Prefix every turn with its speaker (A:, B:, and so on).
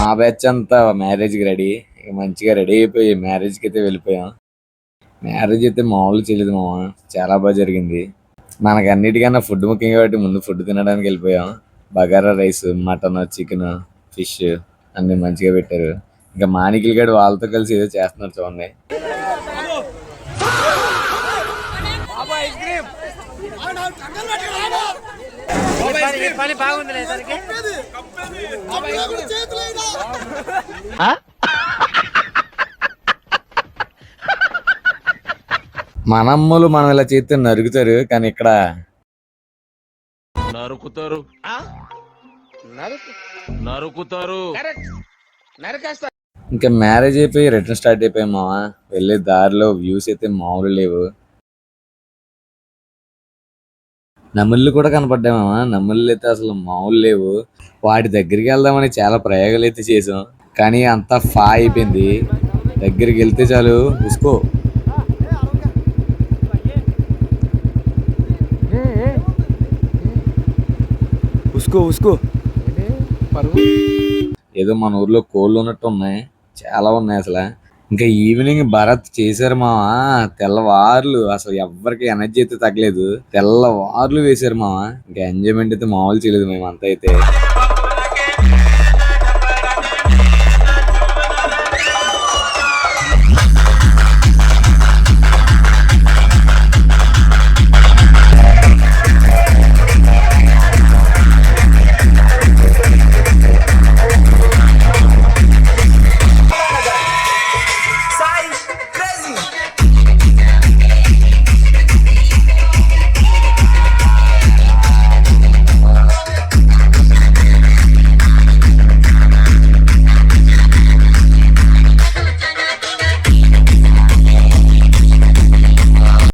A: మా బ్యాచ్ అంతా మ్యారేజ్కి రెడీ, మంచిగా రెడీ అయిపోయి మ్యారేజ్కి అయితే వెళ్ళిపోయాం. మ్యారేజ్ అయితే మామూలు చేయలేదు మామ, చాలా బాగా జరిగింది. మనకు అన్నిటికన్నా ఫుడ్ ముఖ్యం కాబట్టి ముందు ఫుడ్ తినడానికి వెళ్ళిపోయాం. Bagara rice, mutton, chicken, fish అన్ని మంచిగా పెట్టారు. ఇంకా మాణికులు గడు వాళ్ళతో కలిసి ఏదో చేస్తున్నారు చూడండి. మనమ్మలు మనం ఇలా చేస్తే నరుకుతారు, కానీ ఇక్కడ
B: నరుకుతారు నరుకుతారు.
A: ఇంకా మ్యారేజ్ అయిపోయి రిటర్న్ స్టార్ట్ అయిపోయాం మామ. వెళ్ళే దారిలో వ్యూస్ అయితే మామూలు లేవు. నమిళ్ళు కూడా కనపడ్డాయి మామ. నమిళ్ళు అయితే అసలు మామూలు లేవు. వాటి దగ్గరికి వెళ్దామని చాలా ప్రయోగాలు అయితే చేసాం, కానీ అంతా ఫా అయిపోయింది. దగ్గరికి వెళ్తే చాలు ఉసుకో ఉసుకో ఉసుకో ఏదో మన ఊర్లో కోళ్ళు ఉన్నట్టు ఉన్నాయి, చాలా ఉన్నాయి అసలు. ఇంకా ఈవినింగ్ భరత్ చేశారు మామ. తెల్లవార్లు అసలు ఎవ్వరికి ఎనర్జీ అయితే తగ్గలేదు, తెల్లవార్లు వేశారు మామ. ఇంకా ఎంజాయ్మెంట్ అయితే మామూలు చేయలేదు మేమంతా అయితే.